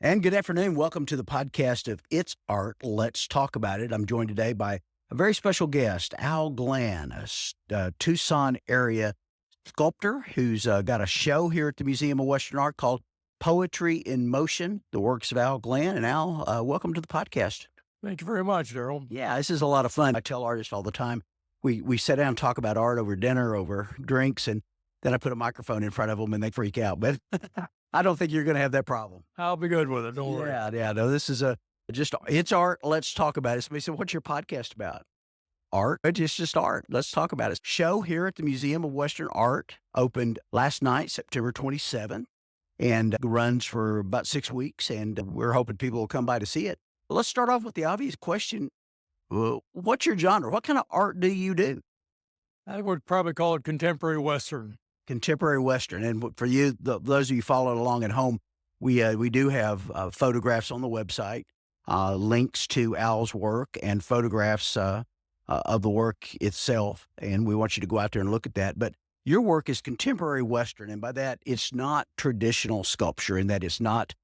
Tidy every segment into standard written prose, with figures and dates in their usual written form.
And good afternoon. Welcome to the podcast of It's Art. Let's talk about it. I'm joined today by a very special guest, Al Glann, a Tucson area sculptor who's got a show here at the Museum of Western Art called Poetry in Motion, the works of Al Glann. And Al, welcome to the podcast. Thank you very much, Darrell. Yeah, this is a lot of fun. I tell artists all the time, we sit down and talk about art over dinner, over drinks, and then I put a microphone in front of them and they freak out. But I don't think you're going to have that problem. I'll be good with it. Don't worry. Yeah. No, this is it's art. Let's talk about it. Somebody said, what's your podcast about? Art. It's just art. Let's talk about it. Show here at the Museum of Western Art opened last night, September 27th, and runs for about 6 weeks. And we're hoping people will come by to see it. Let's start off with the obvious question. What's your genre? What kind of art do you do? I would probably call it contemporary Western. Contemporary Western. And for you, those of you following along at home, we do have photographs on the website, links to Al's work and photographs of the work itself. And we want you to go out there and look at that. But your work is contemporary Western. And by that, it's not traditional sculpture in that it's not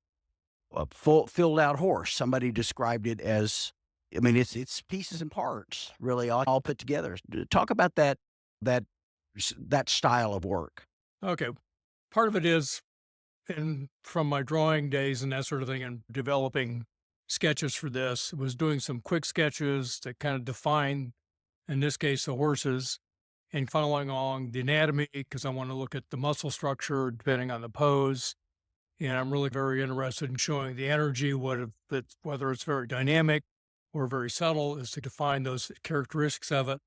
a full filled out horse. Somebody described it as, it's pieces and parts really all put together. Talk about that style of work. Okay. Part of it is from my drawing days and that sort of thing and developing sketches for this, was doing some quick sketches to kind of define, in this case, the horses, and following along the anatomy because I want to look at the muscle structure depending on the pose. And I'm really very interested in showing the energy, whether it's very dynamic or very subtle, is to define those characteristics of it.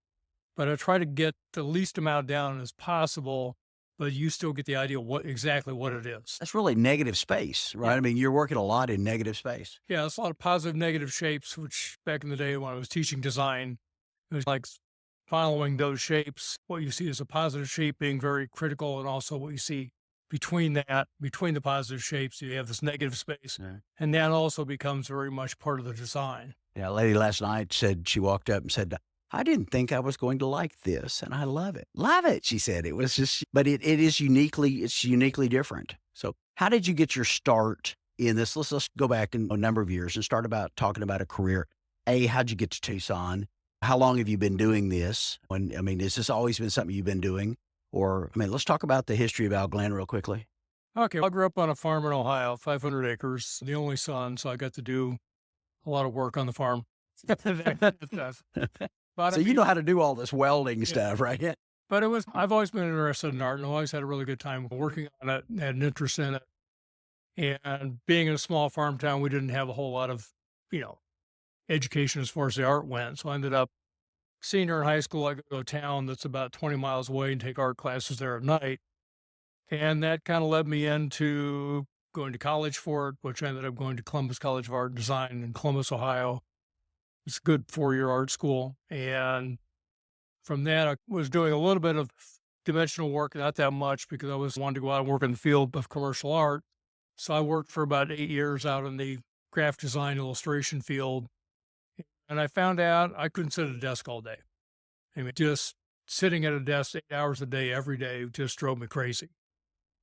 But I try to get the least amount down as possible, but you still get the idea exactly what it is. That's really negative space, right? Yeah. You're working a lot in negative space. Yeah, it's a lot of positive, negative shapes, which back in the day when I was teaching design, it was like following those shapes. What you see is a positive shape being very critical, and also what you see between the positive shapes, you have this negative space. Yeah. And that also becomes very much part of the design. Yeah, a lady last night said, she walked up and said, I didn't think I was going to like this, and I love it. Love it, she said. It was just, but it's uniquely different. So how did you get your start in this? Let's go back in a number of years and start talking about a career. How'd you get to Tucson? How long have you been doing this? Has this always been something you've been doing? Or, let's talk about the history of Al Glann real quickly. Okay, I grew up on a farm in Ohio, 500 acres, the only son, so I got to do a lot of work on the farm. So you know how to do all this welding stuff, right? Yeah. But I've always been interested in art and always had a really good time working on it, had an interest in it. And being in a small farm town, we didn't have a whole lot of, education as far as the art went. So I ended up senior in high school, I go to a town that's about 20 miles away and take art classes there at night. And that kind of led me into going to college for it, which I ended up going to Columbus College of Art and Design in Columbus, Ohio. It's a good 4-year art school. And from that, I was doing a little bit of dimensional work, not that much because I wanted to go out and work in the field of commercial art. So I worked for about 8 years out in the graphic design illustration field. And I found out I couldn't sit at a desk all day. Just sitting at a desk 8 hours a day, every day, just drove me crazy.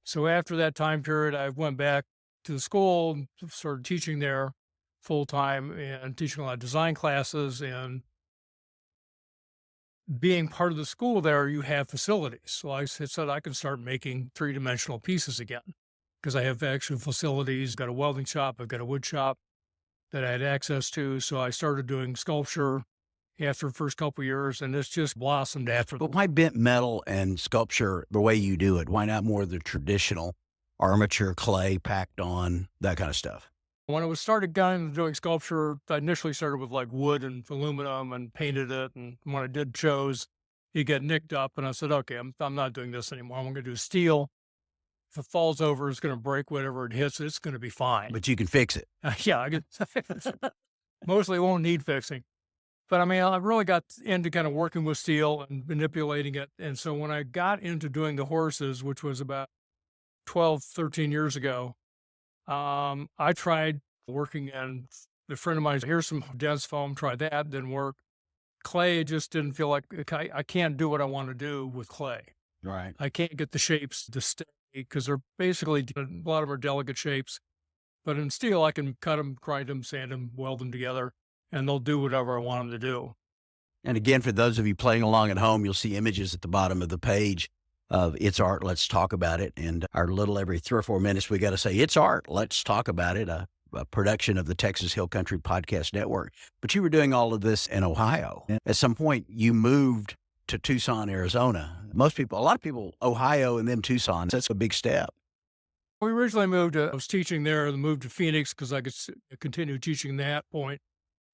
So after that time period, I went back to the school, started teaching there full time and teaching a lot of design classes. And being part of the school there, you have facilities. So I said I can start making 3-dimensional pieces again because I have actual facilities. I've got a welding shop, I've got a wood shop that I had access to. So I started doing sculpture after the first couple of years, and it's just blossomed after. But why bent metal and sculpture the way you do it? Why not more of the traditional armature, clay, packed on, that kind of stuff? When I started doing sculpture, I initially started with like wood and aluminum and painted it. And when I did shows, it got nicked up. And I said, okay, I'm not doing this anymore. I'm going to do steel. If it falls over, it's going to break whatever it hits. It's going to be fine. But you can fix it. Yeah, mostly it won't need fixing. But I really got into kind of working with steel and manipulating it. And so when I got into doing the horses, which was about 12, 13 years ago, I tried working in, a friend of mine said, here's some dense foam, try that, didn't work. Clay, just didn't feel like, I can't do what I want to do with clay. Right. I can't get the shapes to stay because they're basically, a lot of them are delicate shapes. But in steel, I can cut them, grind them, sand them, weld them together, and they'll do whatever I want them to do. And again, for those of you playing along at home, you'll see images at the bottom of the page of It's Art, Let's Talk About It. And our little every 3 or 4 minutes, we got to say, It's Art, Let's Talk About It, a production of the Texas Hill Country Podcast Network. But you were doing all of this in Ohio. At some point, you moved to Tucson, Arizona. A lot of people, Ohio and then Tucson. That's a big step. We originally moved I was teaching there, and moved to Phoenix because I could continue teaching at that point.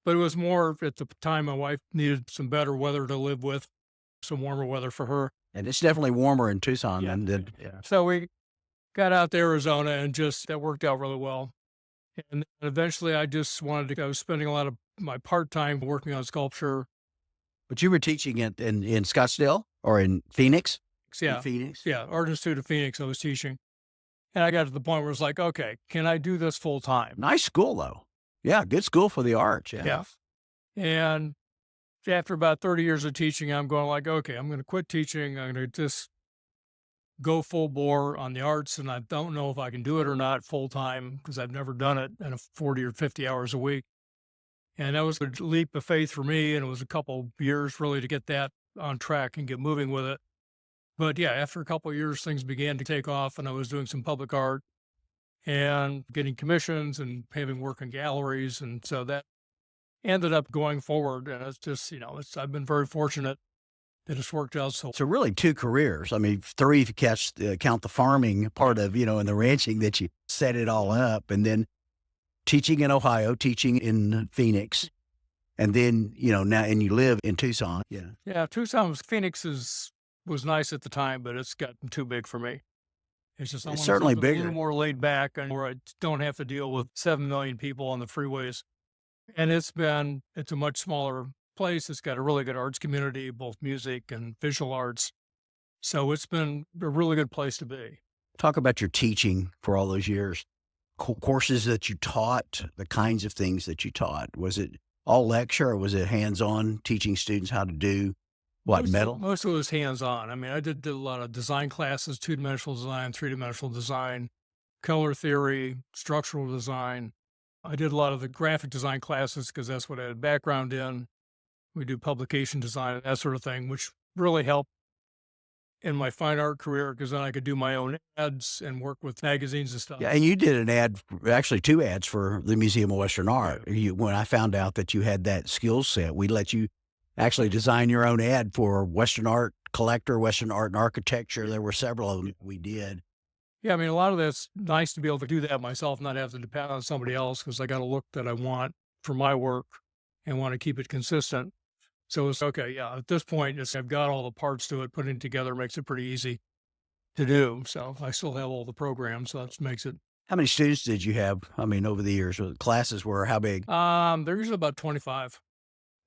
But it was more at the time my wife needed some better weather to live with, some warmer weather for her. And it's definitely warmer in Tucson than. So we got out to Arizona, and that worked out really well. And then eventually I was spending a lot of my part-time working on sculpture. But you were teaching it in Scottsdale or in Phoenix? Yeah. In Phoenix? Yeah. Art Institute of Phoenix, I was teaching. And I got to the point where it's like, okay, can I do this full time? Nice school, though. Yeah, good school for the arts. Yeah. And after about 30 years of teaching, I'm going like, okay, I'm going to quit teaching. I'm going to just go full bore on the arts. And I don't know if I can do it or not full time because I've never done it in 40 or 50 hours a week. And that was a leap of faith for me. And it was a couple years really to get that on track and get moving with it. But yeah, after a couple of years, things began to take off, and I was doing some public art and getting commissions and having work in galleries. And so that ended up going forward. And it's just, I've been very fortunate that it's worked out so. So really 2 careers. I mean, 3 if you count the farming part of, and the ranching that you set it all up, and then teaching in Ohio, teaching in Phoenix. And then, now, and you live in Tucson. Yeah. Yeah. Phoenix was nice at the time, but it's gotten too big for me. It's just It's certainly a bigger. little more laid back, and where I don't have to deal with 7 million people on the freeways. And it's a much smaller place. It's got a really good arts community, both music and visual arts. So it's been a really good place to be. Talk about your teaching for all those years. Courses that you taught, the kinds of things that you taught. Was it all lecture, or was it hands-on teaching students how to do metal? Most of it was hands-on. I mean, I did a lot of design classes, 2-dimensional design, 3-dimensional design, color theory, structural design. I did a lot of the graphic design classes because that's what I had a background in. We do publication design and that sort of thing, which really helped in my fine art career because then I could do my own ads and work with magazines and stuff. Yeah, and you did an ad, actually 2 ads for the Museum of Western Art. When I found out that you had that skill set, we let you actually design your own ad for Western Art Collector, Western Art and Architecture. There were several of them we did. Yeah, I mean, a lot of that's nice to be able to do that myself, not have to depend on somebody else because I got a look that I want for my work and want to keep it consistent. So it's okay. Yeah, at this point, I've got all the parts to it. Putting it together makes it pretty easy to do. So I still have all the programs, so that makes it. How many students did you have? I mean, over the years, classes were how big? They're usually about 25.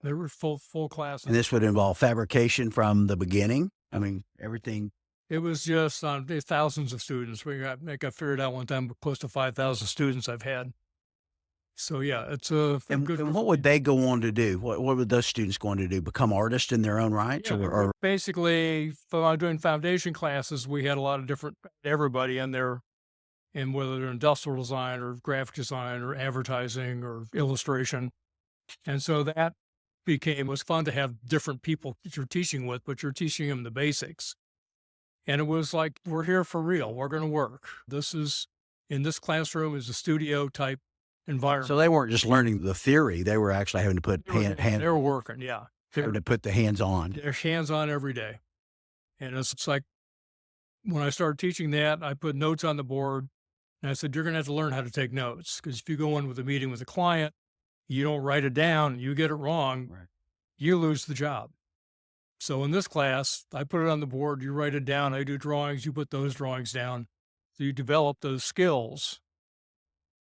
They were full classes. And this would involve fabrication from the beginning? I mean, everything. It was just thousands of students. I figured out one time close to 5,000 students I've had. So yeah, it's good. And what would they go on to do? What would those students go on to do? Become artists in their own rights? Or basically, for doing foundation classes, we had a lot of everybody in there, and whether they're industrial design or graphic design or advertising or illustration. And so that was fun to have different people that you're teaching with, but you're teaching them the basics. And it was like, we're here for real. We're going to work. In this classroom is a studio type environment. So they weren't just learning the theory. They were actually having to put They were working, yeah. Having to put the hands on. They're hands on every day. And it's like, when I started teaching that, I put notes on the board. And I said, you're going to have to learn how to take notes. Because if you go in with a meeting with a client, you don't write it down, you get it wrong, right, you lose the job. So in this class, I put it on the board, you write it down, I do drawings, you put those drawings down. So you develop those skills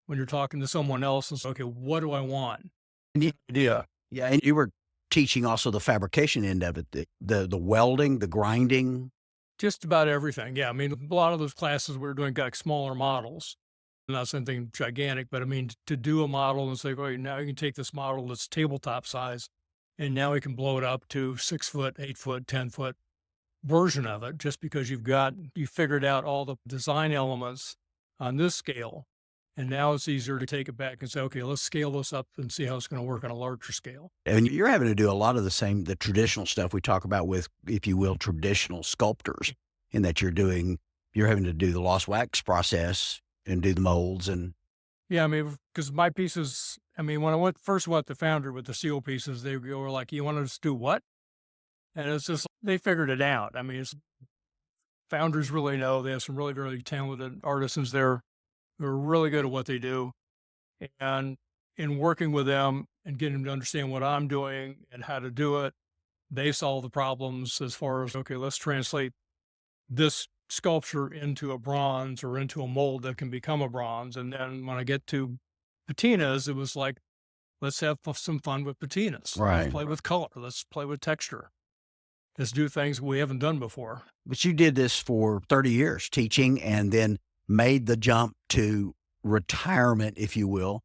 when you're talking to someone else and say, okay, what do I want? Yeah. Yeah. And you were teaching also the fabrication end of it, the welding, the grinding. Just about everything. Yeah. I mean, a lot of those classes we were doing like smaller models. Not something gigantic, but I mean, to do a model and say, oh, now you can take this model that's tabletop size, and now we can blow it up to 6 foot, 8 foot, 10 foot version of it, just because you figured out all the design elements on this scale. And now it's easier to take it back and say, okay, let's scale this up and see how it's going to work on a larger scale. And you're having to do a lot of the traditional stuff we talk about with, if you will, traditional sculptors, in that you're having to do the lost wax process and do the molds and. Yeah, I mean, because my pieces, I mean, when I first went to Founder with the seal pieces, they were like, you want us to do what? And it's just, they figured it out. I mean, founders really know. They have some really, really talented artisans there who are really good at what they do. And in working with them and getting them to understand what I'm doing and how to do it, they solve the problems as far as, okay, let's translate this sculpture into a bronze or into a mold that can become a bronze. And then when I get to patinas, it was like, let's have some fun with patinas. Right. Let's play with color. Let's play with texture. Let's do things we haven't done before. But you did this for 30 years teaching, and then made the jump to retirement, if you will,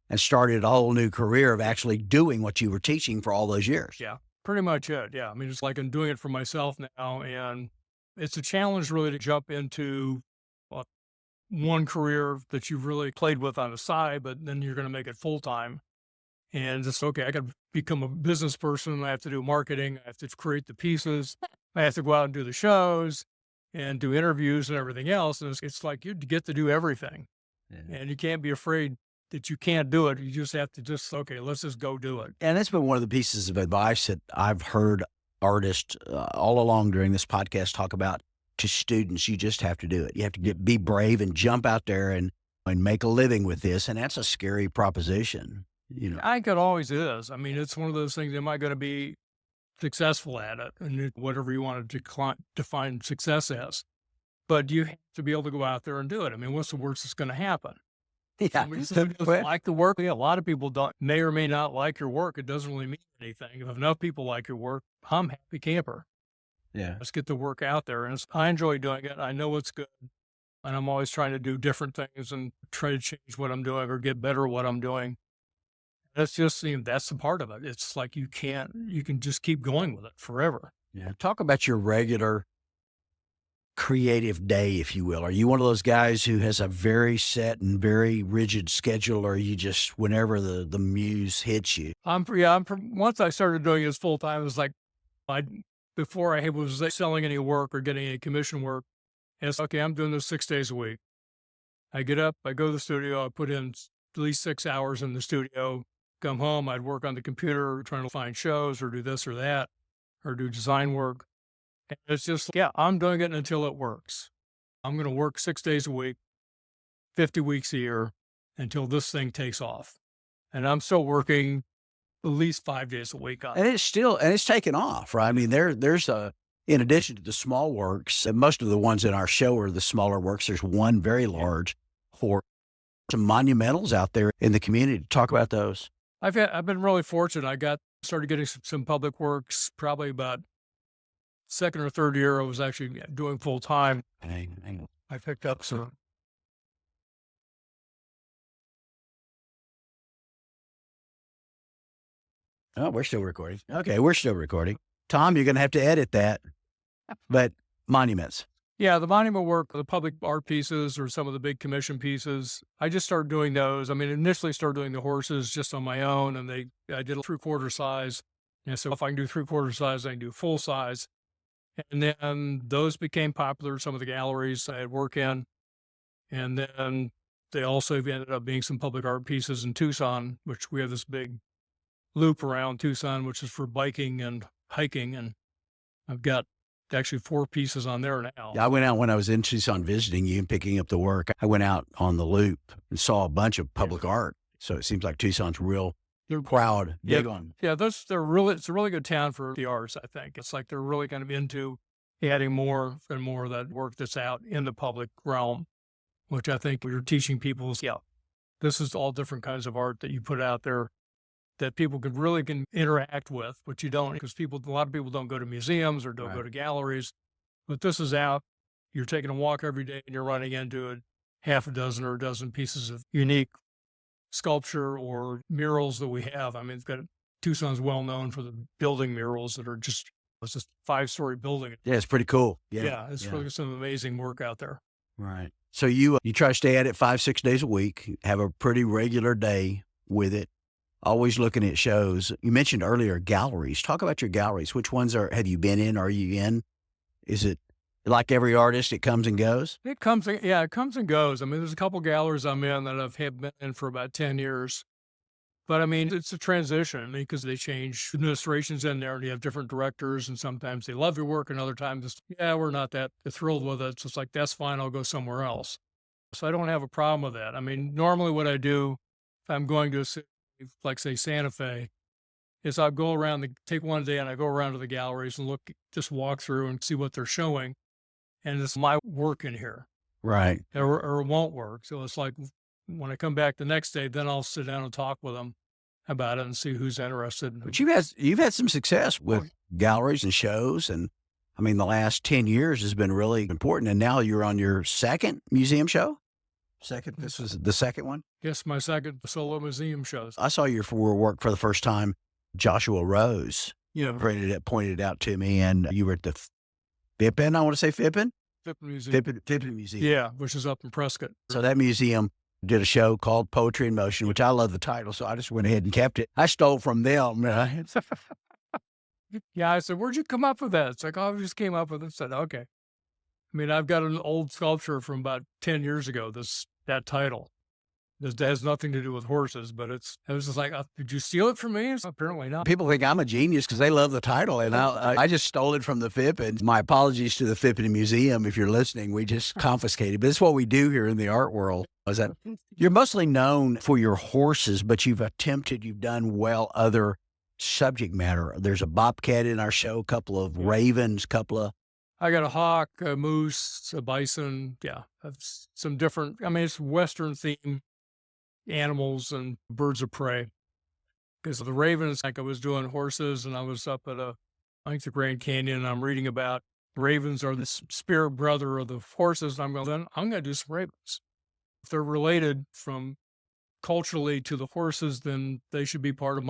and started a whole new career of actually doing what you were teaching for all those years. Yeah, pretty much it. Yeah. I mean, it's like I'm doing it for myself now. And it's a challenge really to jump into one career that you've really played with on the side, but then you're going to make it full time. And it's okay, I got to become a business person. I have to do marketing. I have to create the pieces. I have to go out and do the shows and do interviews and everything else. And it's like you get to do everything. Yeah. And you can't be afraid that you can't do it. You just have to okay, let's just go do it. And that's been one of the pieces of advice that I've heard artists all along during this podcast talk about to students. You just have to do it. You have to be brave and jump out there and make a living with this. And that's a scary proposition. I think it always is. I mean, it's one of those things. Am I going to be successful at it? And whatever you want to define success as. But you have to be able to go out there and do it. I mean, what's the worst that's going to happen? Yeah. Somebody doesn't like the work. Yeah, a lot of people may or may not like your work. It doesn't really mean anything. If enough people like your work, I'm a happy camper. Yeah. Let's get the work out there. And I enjoy doing it. I know it's good. And I'm always trying to do different things and try to change what I'm doing or get better at what I'm doing. That's just, that's the part of it. It's like you can just keep going with it forever. Yeah. Talk about your regular creative day, if you will. Are you one of those guys who has a very set and very rigid schedule, or are you just whenever the muse hits you? Once I started doing this full time, it was like, before I was selling any work or getting any commission work, it's okay, I'm doing this 6 days a week. I get up, I go to the studio, I put in at least 6 hours in the studio. Come home, I'd work on the computer trying to find shows or do this or that or do design work. And it's just, I'm doing it until it works. I'm going to work 6 days a week, 50 weeks a year until this thing takes off. And I'm still working at least 5 days a week on it. And it's taken off, right? I mean, there's in addition to the small works, and most of the ones in our show are the smaller works. There's one very large for some monumentals out there in the community. Talk about those. I've been really fortunate. I started getting some public works probably about second or third year. I was actually doing full time. I picked up some. Oh, we're still recording. Okay, we're still recording. Tom, you're going to have to edit that. But monuments. Yeah, the monument work, the public art pieces or some of the big commission pieces, I just started doing those. I mean, initially started doing the horses just on my own, and I did a 3/4 size. And so if I can do 3/4 size, I can do full size. And then those became popular in some of the galleries I had work in. And then they also ended up being some public art pieces in Tucson, which we have this big loop around Tucson, which is for biking and hiking. And I've got actually 4 pieces on there now. Yeah, I went out when I was in Tucson visiting you and picking up the work. I went out on the loop and saw a bunch of public art. So it seems like Tucson's they're proud, big on. Yeah, it's a really good town for the arts, I think. It's like they're really kind of into adding more and more of that work that's out in the public realm, which I think we're teaching people this is all different kinds of art that you put out there that people can interact with, but you don't, because a lot of people don't go to museums or don't go to galleries. But this is out. You're taking a walk every day and you're running into half a dozen or a dozen pieces of unique sculpture or murals that we have. I mean, Tucson's well known for the building murals that are it's just 5-story building. Yeah, it's pretty cool. Yeah, it's really some amazing work out there. Right. So you try to stay at it 5, 6 days a week, have a pretty regular day with it, always looking at shows. You mentioned earlier galleries. Talk about your galleries. Which ones have you been in? Are you in? Is it like every artist, it comes and goes? Yeah, it comes and goes. I mean, there's a couple galleries I'm in that have been in for about 10 years. But I mean, it's a transition because they change administrations in there and you have different directors and sometimes they love your work and other times it's, yeah, we're not that thrilled with it. So it's like, that's fine. I'll go somewhere else. So I don't have a problem with that. I mean, normally what I do if I'm going to a city, like say Santa Fe, is I'll go around take one day and I go around to the galleries and just walk through and see what they're showing. And it's my work in here. Right. Or it won't work. So it's like when I come back the next day, then I'll sit down and talk with them about it and see who's interested. But you've had some success with galleries and shows, and I mean the last 10 years has been really important. And now you're on your second museum show. This was the second one. Yes, my second solo museum shows. I saw your work for the first time. Joshua Rose, pointed it out to me, and you were at the Fippen. I want to say Fippen. Fippen Museum. Fippen Museum. Yeah, which is up in Prescott. So that museum did a show called Poetry in Motion, which I love the title, so I just went ahead and kept it. I stole from them. Yeah, I said, where'd you come up with that? It's like, oh, I just came up with it. I said, okay. I mean, I've got an old sculpture from about 10 years ago, that title. This has nothing to do with horses, but I was just like, did you steal it from me? Apparently not. People think I'm a genius because they love the title, and I just stole it from the Fippen. My apologies to the Fippen Museum if you're listening. We just confiscated, but it's what we do here in the art world. Is that you're mostly known for your horses, but you've done well other subject matter. There's a bobcat in our show, a couple of ravens, I got a hawk, a moose, a bison. Yeah, some different. I mean, it's Western theme animals and birds of prey. Because the ravens, like I was doing horses, and I was up at I think the Grand Canyon, and I'm reading about ravens are the spirit brother of the horses. And I'm going, then I'm going to do some ravens. If they're related from culturally to the horses, then they should be part of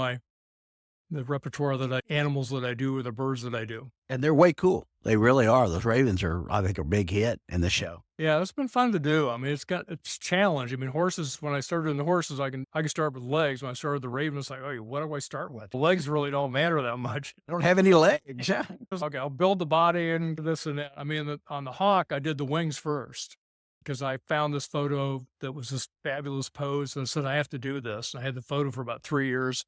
the repertoire animals that I do or the birds that I do. and they're way cool. They really are. Those ravens I think, a big hit in the show. Yeah, it's been fun to do. I mean, it's a challenge. I mean, horses, when I started in the horses, I can start with legs. When I started the ravens, like, oh, what do I start with? The legs really don't matter that much. They don't have any legs. Okay, I'll build the body and this and that. I mean, on the hawk, I did the wings first because I found this photo that was this fabulous pose and I said, I have to do this. And I had the photo for about 3 years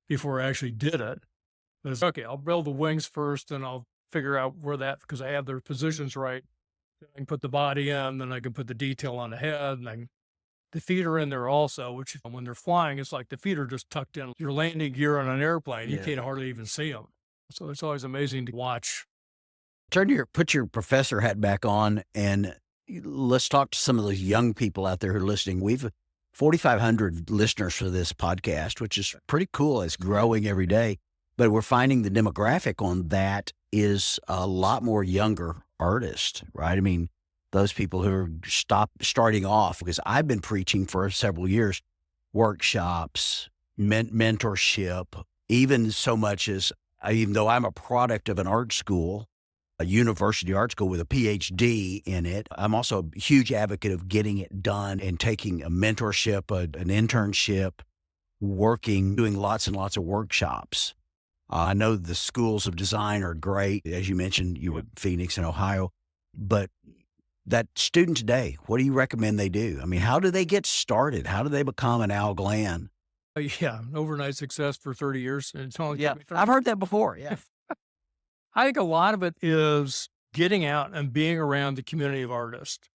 before I actually did it. But it's okay, I'll build the wings first and I'll figure out because I have their positions right. I can put the body in, then I can put the detail on the head, and the feet are in there also, which when they're flying, it's like the feet are just tucked in. Your landing gear on an airplane, you can't hardly even see them. So it's always amazing to watch. Put your professor hat back on, and let's talk to some of those young people out there who are listening. We've 4,500 listeners for this podcast, which is pretty cool. It's growing every day, but we're finding the demographic on that is a lot more younger artists, right? I mean, those people who are starting off, because I've been preaching for several years, workshops, mentorship, even so much as, even though I'm a product of an art school, a university art school with a PhD in it, I'm also a huge advocate of getting it done and taking a mentorship, an internship, doing lots and lots of workshops. I know the schools of design are great. As you mentioned, you were in Phoenix and Ohio, but that student today, what do you recommend they do? I mean, how do they get started? How do they become an Al Glann? Yeah, overnight success for 30 years. And it's only I've heard that before. Yeah. I think a lot of it is getting out and being around the community of artists.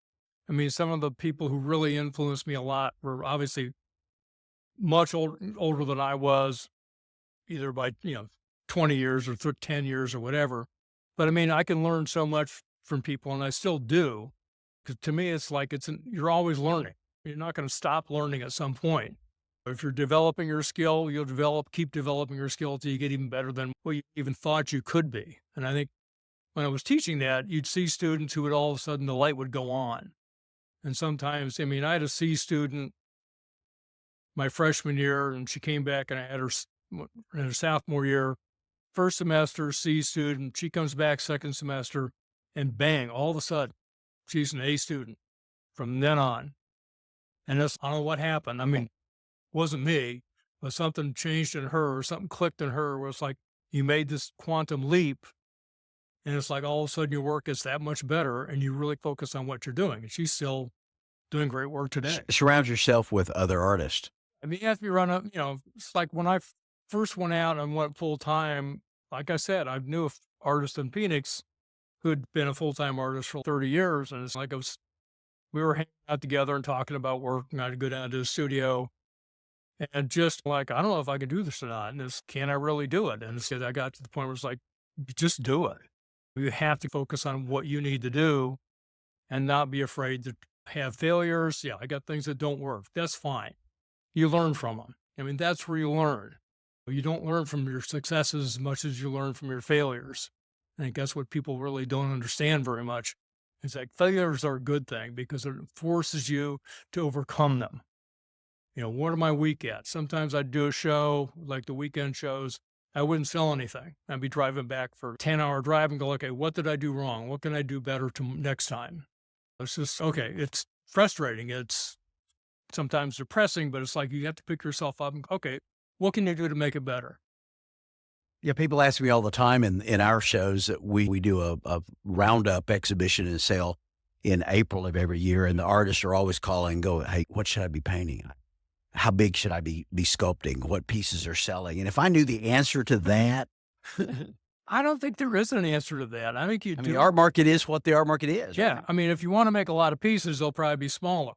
I mean, some of the people who really influenced me a lot were obviously much older than I was, either by, 20 years or 10 years or whatever. But I mean, I can learn so much from people, and I still do. Because to me, it's like you're always learning. You're not going to stop learning at some point. If you're developing your skill, keep developing your skill until you get even better than what you even thought you could be. And I think when I was teaching that, you'd see students who would all of a sudden the light would go on. And sometimes, I mean, I had a C student my freshman year, and she came back, and I had her in her sophomore year. First semester, C student, she comes back second semester, and bang, all of a sudden, she's an A student. from then on. And this, I don't know what happened. I mean, it wasn't me, but something changed in her or something clicked in her where it's like you made this quantum leap. And it's like all of a sudden your work is that much better and you really focus on what you're doing. And she's still doing great work today. Surround yourself with other artists. I mean, you have to be run up, it's like when I first went out and went full time, like I said, I knew an artist in Phoenix who'd been a full-time artist for 30 years. And it's like we were hanging out together and talking about work, and I'd go down to the studio and just like, I don't know if I can do this or not. And it's, can I really do it? And so I got to the point where it's like, just do it. You have to focus on what you need to do and not be afraid to have failures. Yeah, I got things that don't work. That's fine. You learn from them. I mean, that's where you learn. You don't learn from your successes as much as you learn from your failures. I think that's what people really don't understand very much. It's like failures are a good thing because it forces you to overcome them. What am I weak at? Sometimes I'd do a show, like the weekend shows. I wouldn't sell anything. I'd be driving back for a 10-hour drive and go, okay, what did I do wrong? What can I do better next time? It's just, okay, it's frustrating. It's sometimes depressing, but it's like you have to pick yourself up and, okay, what can you do to make it better? Yeah, people ask me all the time in our shows that we do a roundup exhibition and sale in April of every year, and the artists are always calling and go, hey, what should I be painting? How big should I be sculpting? What pieces are selling? And if I knew the answer to that, I don't think there is an answer to that. I think I mean, the art market is what the art market is. Yeah. Right? I mean, if you want to make a lot of pieces, they'll probably be smaller.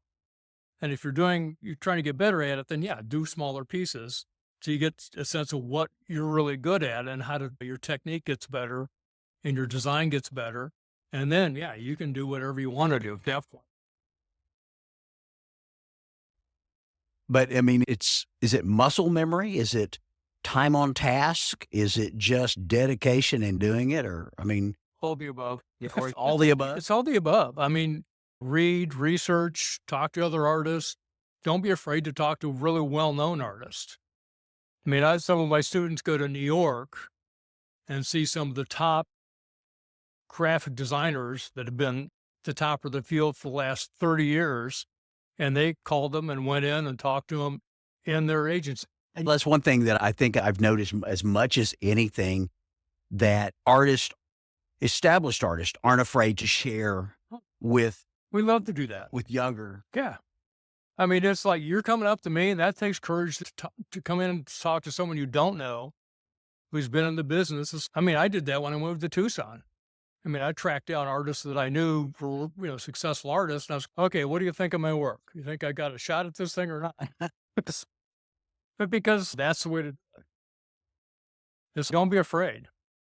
And if you're trying to get better at it, then yeah, do smaller pieces. So you get a sense of what you're really good at and your technique gets better and your design gets better. And then, yeah, you can do whatever you want to do. Definitely. But I mean, is it muscle memory? Is it time on task? Is it just dedication in doing it? Or, I mean, All the above. or all the above? It's all the above. I mean, read, research, talk to other artists. Don't be afraid to talk to really well-known artists. I mean, I had some of my students go to New York and see some of the top graphic designers that have been at the top of the field for the last 30 years. And they called them and went in and talked to them in their agency. And that's one thing that I think I've noticed as much as anything, that established artists aren't afraid to share with We love to do that. younger. Yeah. I mean, it's like you're coming up to me, and that takes courage to come in and talk to someone you don't know who's been in the business. I mean, I did that when I moved to Tucson. I mean, I tracked down artists that I knew were, successful artists. And I was, okay, what do you think of my work? You think I got a shot at this thing or not? But because that's the way to do it. Just don't be afraid.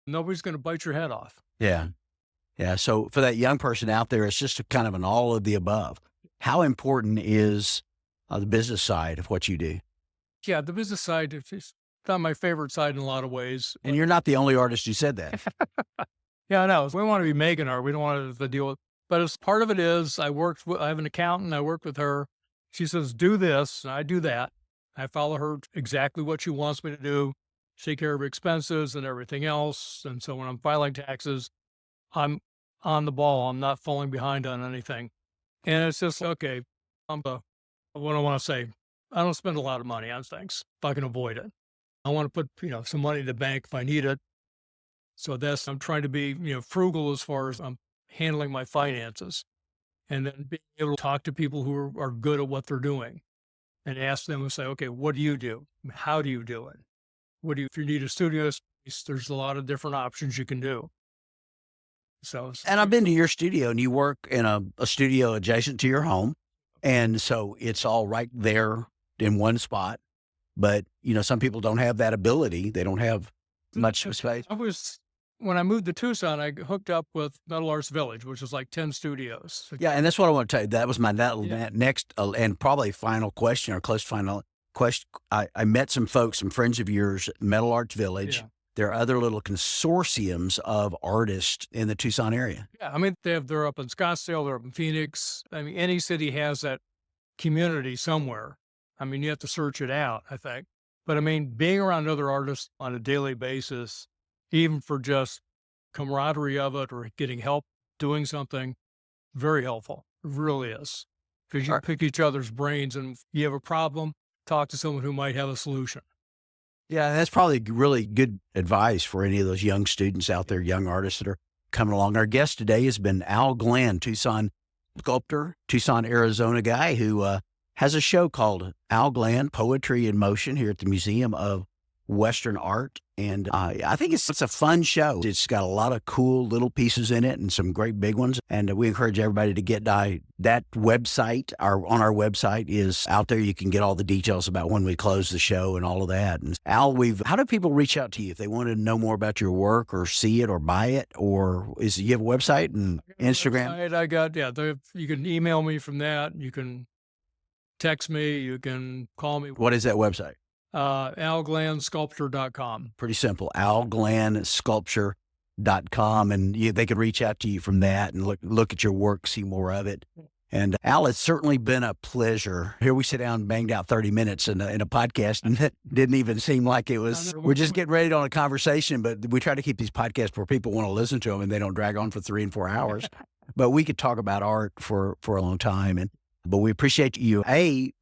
Nobody's going to bite your head off. Yeah. Yeah. So for that young person out there, it's just kind of an all of the above. How important is the business side of what you do? Yeah, the business side is not my favorite side in a lot of ways. And you're not the only artist who said that. Yeah, I know. We want to be making art. We don't want to deal with, but as part of it is I have an accountant. I work with her. She says, do this. And I do that. I follow her exactly what she wants me to do, take care of expenses and everything else. And so when I'm filing taxes, I'm on the ball. I'm not falling behind on anything. And it's just, okay, what I want to say, I don't spend a lot of money on things if I can avoid it. I want to put, some money in the bank if I need it. So I'm trying to be, frugal as far as I'm handling my finances, and then being able to talk to people who are good at what they're doing and ask them and say, okay, what do you do? How do you do it? If you need a studio space, there's a lot of different options you can do. So, And I've been to your studio, and you work in a studio adjacent to your home. And so it's all right there in one spot. But, some people don't have that ability. They don't have much space. When I moved to Tucson, I hooked up with Metal Arts Village, which is like 10 studios. Yeah, and that's what I want to tell you. That was my next and probably final question, or close to final question. I met some folks, some friends of yours at Metal Arts Village. Yeah. There are other little consortiums of artists in the Tucson area. Yeah, I mean, they're up in Scottsdale, they're up in Phoenix. I mean, any city has that community somewhere. I mean, you have to search it out, I think. But I mean, being around other artists on a daily basis, even for just camaraderie of it or getting help doing something, very helpful. It really is. because you pick each other's brains, and if you have a problem, talk to someone who might have a solution. Yeah, that's probably really good advice for any of those young students out there, young artists that are coming along. Our guest today has been Al Glann, Tucson sculptor, Tucson, Arizona guy who has a show called Al Glann Poetry in Motion here at the Museum of Western Art. And I think it's a fun show. It's got a lot of cool little pieces in it and some great big ones. And we encourage everybody to get that website. On our website is out there. You can get all the details about when we close the show and all of that. And Al, how do people reach out to you if they want to know more about your work or see it or buy it? Or you have a website and Instagram? You can email me from that. You can text me. You can call me. What is that website? alglannsculptor.com. Pretty simple, alglannsculpture.com. And they could reach out to you from that and look at your work, see more of it. And Al, it's certainly been a pleasure. Here we sit down and banged out 30 minutes in a podcast, and it didn't even seem like it was. We're just getting ready on a conversation, but we try to keep these podcasts where people want to listen to them and they don't drag on for 3 and 4 hours. But we could talk about art for a long time. But we appreciate you,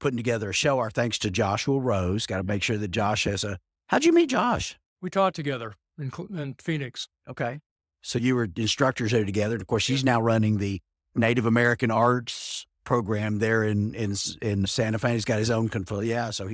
putting together a show. Our thanks to Joshua Rose. Got to make sure that Josh has how'd you meet Josh? We taught together in Phoenix. Okay. So you were instructors there together. And of course, he's now running the Native American Arts program there in Santa Fe. He's got his own Yeah. So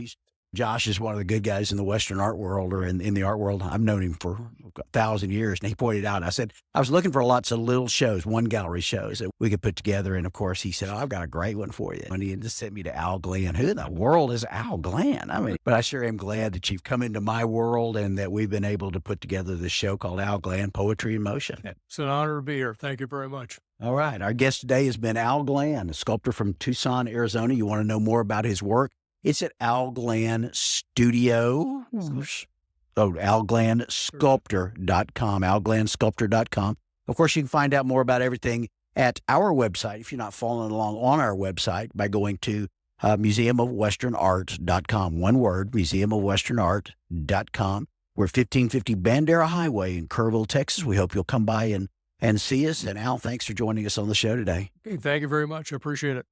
Josh is one of the good guys in the Western art world, or in the art world. I've known him for 1,000 years. And he pointed out, I said, I was looking for lots of little shows, one gallery shows that we could put together. And of course, he said, I've got a great one for you. And he just sent me to Al Glann. Who in the world is Al Glann? I mean, but I sure am glad that you've come into my world and that we've been able to put together this show called Al Glann Poetry in Motion. It's an honor to be here. Thank you very much. All right. Our guest today has been Al Glann, a sculptor from Tucson, Arizona. You want to know more about his work? It's at Al Glann Studios. alglannsculptor.com, alglannsculptor.com. Of course, you can find out more about everything at our website, if you're not following along on our website, by going to museumofwesternart.com. One word, museumofwesternart.com. We're 1550 Bandera Highway in Kerrville, Texas. We hope you'll come by and see us. And Al, thanks for joining us on the show today. Okay, thank you very much. I appreciate it.